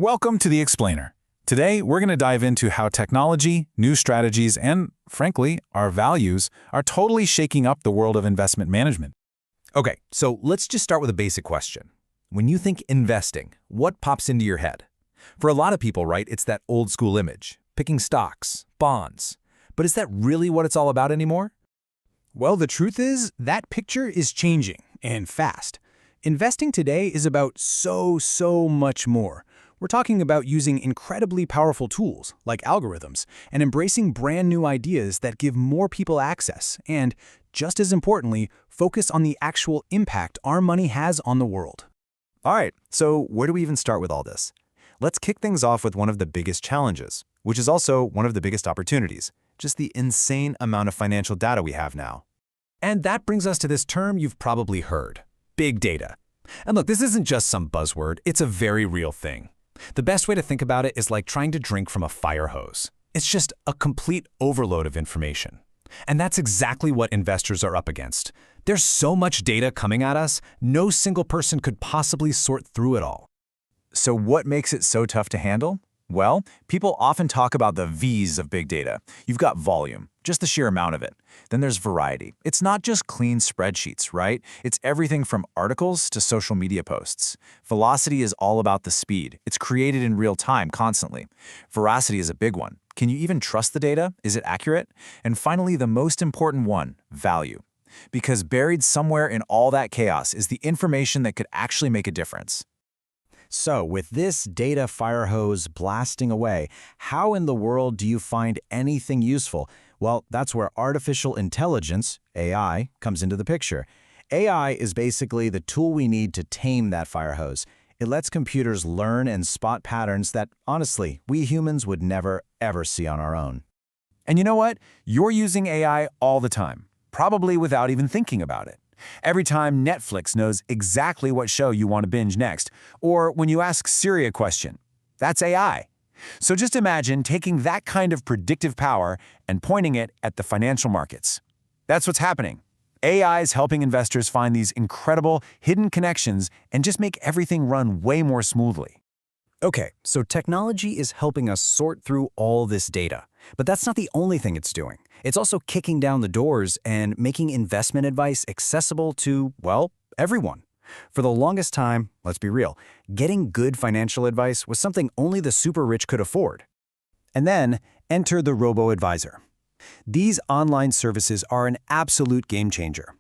Welcome to The Explainer. Today, we're going to dive into how technology, new strategies, and, frankly, our values are totally shaking up the world of investment management. Okay, so let's just start with a basic question. When you think investing, what pops into your head? For a lot of people, right, it's that old school image, picking stocks, bonds. But is that really what it's all about anymore? Well, the truth is, that picture is changing, and fast. Investing today is about so much more. We're talking about using incredibly powerful tools, like algorithms, and embracing brand new ideas that give more people access, and, just as importantly, focus on the actual impact our money has on the world. All right, so where do we even start with all this? Let's kick things off with one of the biggest challenges, which is also one of the biggest opportunities, just the insane amount of financial data we have now. And that brings us to this term you've probably heard, big data. And look, this isn't just some buzzword, it's a very real thing. The best way to think about it is like trying to drink from a fire hose. It's just a complete overload of information. And that's exactly what investors are up against. There's so much data coming at us, no single person could possibly sort through it all. So what makes it so tough to handle? Well, people often talk about the V's of big data. You've got volume, just the sheer amount of it. Then there's variety. It's not just clean spreadsheets, right? It's everything from articles to social media posts. Velocity is all about the speed. It's created in real time constantly. Veracity is a big one. Can you even trust the data? Is it accurate? And finally, the most important one, value. Because buried somewhere in all that chaos is the information that could actually make a difference. So, with this data fire hose blasting away, how in the world do you find anything useful? Well, that's where artificial intelligence, AI, comes into the picture. AI is basically the tool we need to tame that fire hose. It lets computers learn and spot patterns that, honestly, we humans would never, ever see on our own. And you know what? You're using AI all the time, probably without even thinking about it. Every time Netflix knows exactly what show you want to binge next, or when you ask Siri a question, that's AI. So just imagine taking that kind of predictive power and pointing it at the financial markets. That's what's happening. AI is helping investors find these incredible hidden connections and just make everything run way more smoothly. Okay, so technology is helping us sort through all this data. But that's not the only thing it's doing. It's also kicking down the doors and making investment advice accessible to, well, everyone. For the longest time, let's be real, getting good financial advice was something only the super rich could afford. And then, enter the robo-advisor. These online services are an absolute game changer.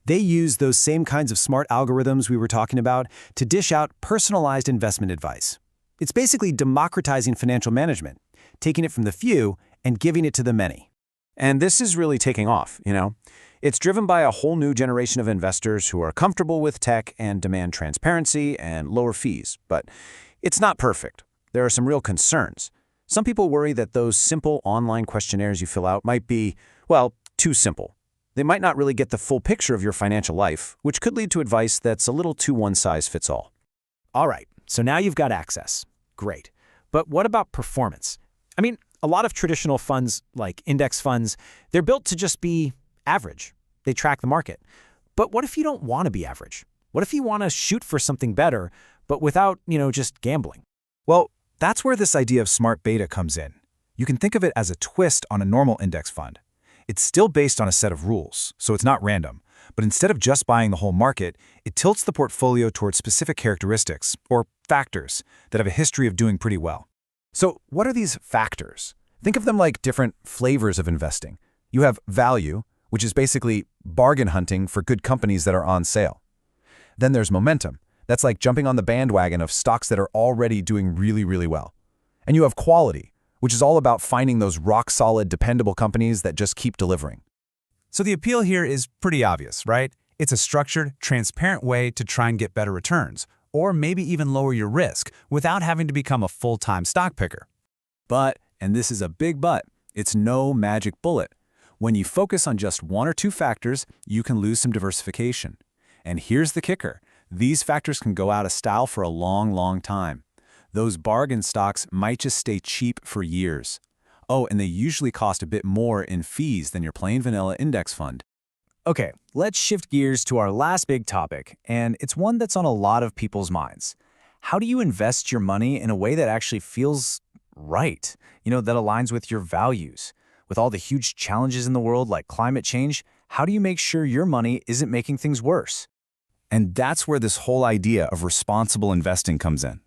They use those same kinds of smart algorithms we were talking about to dish out personalized investment advice. It's basically democratizing financial management, taking it from the few and giving it to the many. And this is really taking off, It's driven by a whole new generation of investors who are comfortable with tech and demand transparency and lower fees. But it's not perfect. There are some real concerns. Some people worry that those simple online questionnaires you fill out might be, well, too simple. They might not really get the full picture of your financial life, which could lead to advice that's a little too one-size-fits-all. All right, so now you've got access. Great. But what about performance? I mean, a lot of traditional funds, like index funds, they're built to just be average. They track the market. But what if you don't want to be average? What if you want to shoot for something better, but without, just gambling? Well, that's where this idea of smart beta comes in. You can think of it as a twist on a normal index fund. It's still based on a set of rules, so it's not random. But instead of just buying the whole market, it tilts the portfolio towards specific characteristics, or factors, that have a history of doing pretty well. So what are these factors? Think of them like different flavors of investing. You have value, which is basically bargain hunting for good companies that are on sale. Then there's momentum. That's like jumping on the bandwagon of stocks that are already doing really well. And you have quality, which is all about finding those rock-solid, dependable companies that just keep delivering. So the appeal here is pretty obvious, right? It's a structured, transparent way to try and get better returns, or maybe even lower your risk without having to become a full-time stock picker. But, and this is a big but, it's no magic bullet. When you focus on just one or two factors, you can lose some diversification. And here's the kicker. These factors can go out of style for a long time. Those bargain stocks might just stay cheap for years. Oh, and they usually cost a bit more in fees than your plain vanilla index fund. Okay, let's shift gears to our last big topic, and it's one that's on a lot of people's minds. How do you invest your money in a way that actually feels right? That aligns with your values. With all the huge challenges in the world like climate change, how do you make sure your money isn't making things worse? And that's where this whole idea of responsible investing comes in.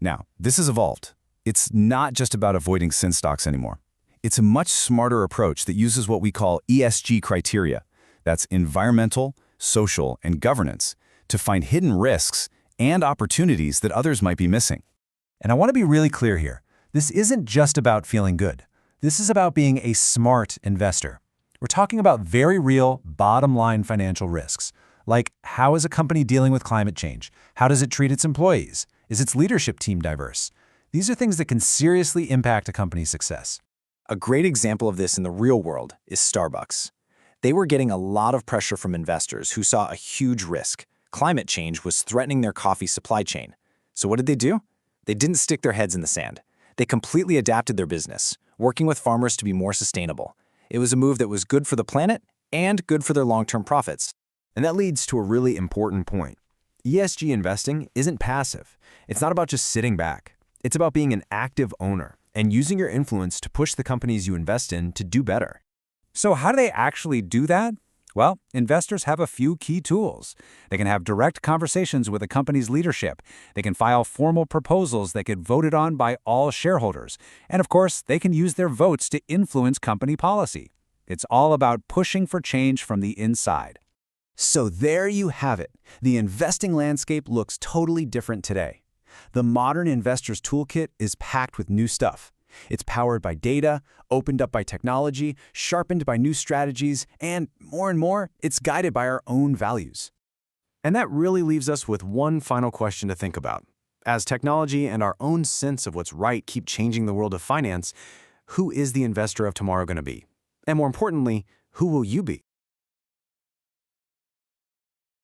Now, this has evolved. It's not just about avoiding sin stocks anymore. It's a much smarter approach that uses what we call ESG criteria. That's environmental, social, and governance to find hidden risks and opportunities that others might be missing. And I want to be really clear here. This isn't just about feeling good. This is about being a smart investor. We're talking about very real, bottom-line financial risks, like how is a company dealing with climate change? How does it treat its employees? Is its leadership team diverse? These are things that can seriously impact a company's success. A great example of this in the real world is Starbucks. They were getting a lot of pressure from investors who saw a huge risk. Climate change was threatening their coffee supply chain. So what did they do? They didn't stick their heads in the sand. They completely adapted their business, working with farmers to be more sustainable. It was a move that was good for the planet and good for their long-term profits. And that leads to a really important point. ESG investing isn't passive. It's not about just sitting back. It's about being an active owner and using your influence to push the companies you invest in to do better. So how do they actually do that? Well, investors have a few key tools. They can have direct conversations with a company's leadership. They can file formal proposals that get voted on by all shareholders. And of course, they can use their votes to influence company policy. It's all about pushing for change from the inside. So there you have it. The investing landscape looks totally different today. The modern investor's toolkit is packed with new stuff. It's powered by data, opened up by technology, sharpened by new strategies, and more, it's guided by our own values. And that really leaves us with one final question to think about. As technology and our own sense of what's right keep changing the world of finance, who is the investor of tomorrow going to be? And more importantly, who will you be?